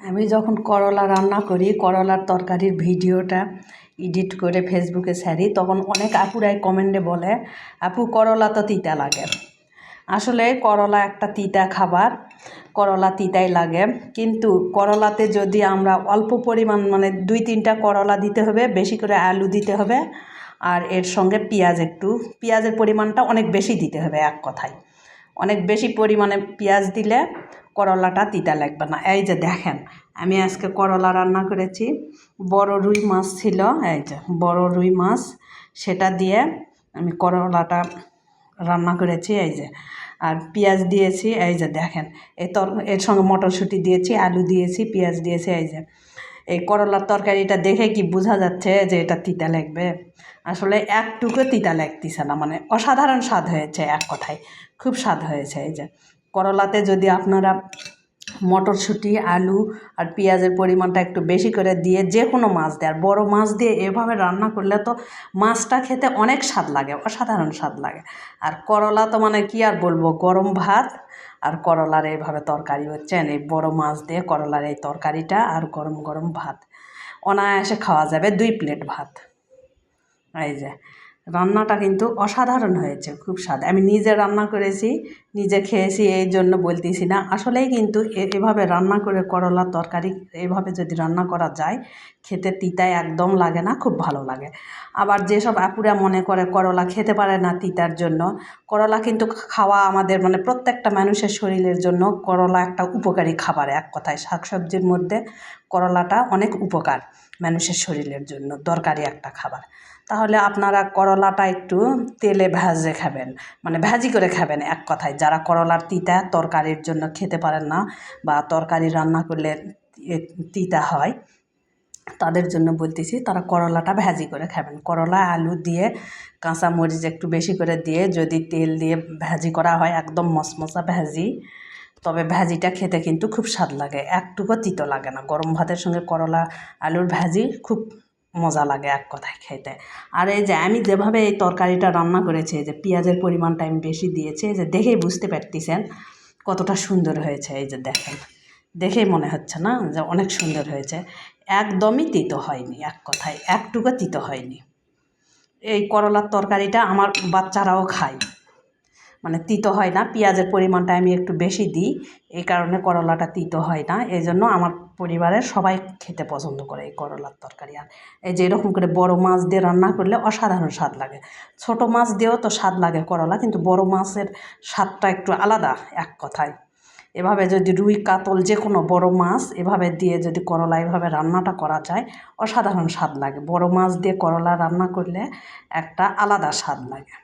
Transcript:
আমি যখন করলা রান্না করি, করলার তরকারির ভিডিওটা এডিট করে ফেসবুকে ছাড়ি, তখন অনেক আপুরাই কমেন্টে বলে, আপু করলা তো তিতা লাগে। আসলে করলা একটা তিতা খাবার, করলা তিতাই লাগে। কিন্তু করলাতে যদি আমরা অল্প পরিমাণ মানে 2-3টা করলা দিতে হবে, বেশি করে আলু দিতে হবে, আর এর সঙ্গে পেঁয়াজের পরিমাণটা অনেক বেশি দিতে হবে। এক কথায় অনেক বেশি পরিমাণে পেঁয়াজ দিলে করলাটা তিতা লাগবে না। এই যে দেখেন, আমি আজকে করলা রান্না করেছি। বড় রুই মাছ ছিল, এই যে বড় রুই মাছ, সেটা দিয়ে আমি করলাটা রান্না করেছি। এই যে আর পেঁয়াজ দিয়েছি, এই যে দেখেন, এর সঙ্গে মটরশুঁটি দিয়েছি, আলু দিয়েছি, পেঁয়াজ দিয়েছি। এই যে এই করলার তরকারিটা দেখে কি বোঝা যাচ্ছে যে এটা তিতা লাগবে? আসলে একটুকু তিতা লাগতেছে না, মানে অসাধারণ স্বাদ হয়েছে। এক কথায় খুব স্বাদ হয়েছে। এই যে করলাতে যদি আপনারা মটরশুঁটি, আলু আর পেঁয়াজের পরিমাণটা একটু বেশি করে দিয়ে যে কোনো মাছ দিয়ে, আর বড়ো মাছ দিয়ে এভাবে রান্না করলে তো মাছটা খেতে অনেক স্বাদ লাগে, অসাধারণ স্বাদ লাগে। আর করলা তো মানে কি আর বলবো, গরম ভাত আর করলার এইভাবে তরকারি হচ্ছেন, এই বড় মাছ দিয়ে করলার এই তরকারিটা আর গরম গরম ভাত অনায়াসে খাওয়া যাবে 2 প্লেট ভাত। এই যে রান্নাটা কিন্তু অসাধারণ হয়েছে, খুব স্বাদ। আমি নিজে রান্না করেছি, নিজে খেয়েছি, এই জন্য বলতেছি না। আসলেই কিন্তু এভাবে রান্না করে করলার তরকারি এভাবে যদি রান্না করা যায়, খেতে তিতায় একদম লাগে না, খুব ভালো লাগে। আবার যেসব আপুরা মনে করে করলা খেতে পারে না তিতার জন্য, করলা কিন্তু খাওয়া আমাদের মানে প্রত্যেকটা মানুষের শরীরের জন্য করলা একটা উপকারী খাবার। এক কথায় শাকসবজির মধ্যে করলাটা অনেক উপকার, মানুষের শরীরের জন্য দরকারি একটা খাবার। তাহলে আপনারা করলাটা একটু তেলে ভাজে খাবেন, মানে ভাজি করে খাবেন। এক কথায় যারা করলার তিতা তরকারির জন্য খেতে পারেন না, বা তরকারি রান্না করলে তিতা হয়, তাদের জন্য বলতেছি তারা করলাটা ভাজি করে খাবেন। করলা আলু দিয়ে কাঁচামরিচ একটু বেশি করে দিয়ে যদি তেল দিয়ে ভাজি করা হয়, একদম মশমশা ভাজি, তবে ভাজিটা খেতে কিন্তু খুব স্বাদ লাগে, একটুকু তিতো লাগে না। গরম ভাতের সঙ্গে করলা আলুর ভাজি খুব মজা লাগে এক কথায় খেতে। আর এই যে আমি যেভাবে এই তরকারিটা রান্না করেছি, যে পেঁয়াজের পরিমাণটা আমি বেশি দিয়েছি, যে দেখেই বুঝতে পারতেছেন কতটা সুন্দর হয়েছে। এই যে দেখেন, দেখেই মনে হচ্ছে না যে অনেক সুন্দর হয়েছে? একদমই তিতো হয়নি, এক কথায় একটুকু তিতো হয়নি। এই করলার তরকারিটা আমার বাচ্চারাও খায়, মানে তিতো হয় না। পেঁয়াজের পরিমাণটা আমি একটু বেশি দিই, এই কারণে করলাটা তিতো হয় না। এই জন্য আমার পরিবারের সবাই খেতে পছন্দ করে এই করলার তরকারি। আর এই যে এরকম করে বড় মাছ দিয়ে রান্না করলে অসাধারণ স্বাদ লাগে। ছোট মাছ দিয়েও তো স্বাদ লাগে করলা, কিন্তু বড় মাছের স্বাদটা একটু আলাদা। এক কথায় এভাবে যদি রুই, কাতল, যে কোনো বড় মাছ এভাবে দিয়ে যদি করলা এভাবে রান্নাটা করা যায়, অসাধারণ স্বাদ লাগে। বড় মাছ দিয়ে করলা রান্না করলে একটা আলাদা স্বাদ লাগে।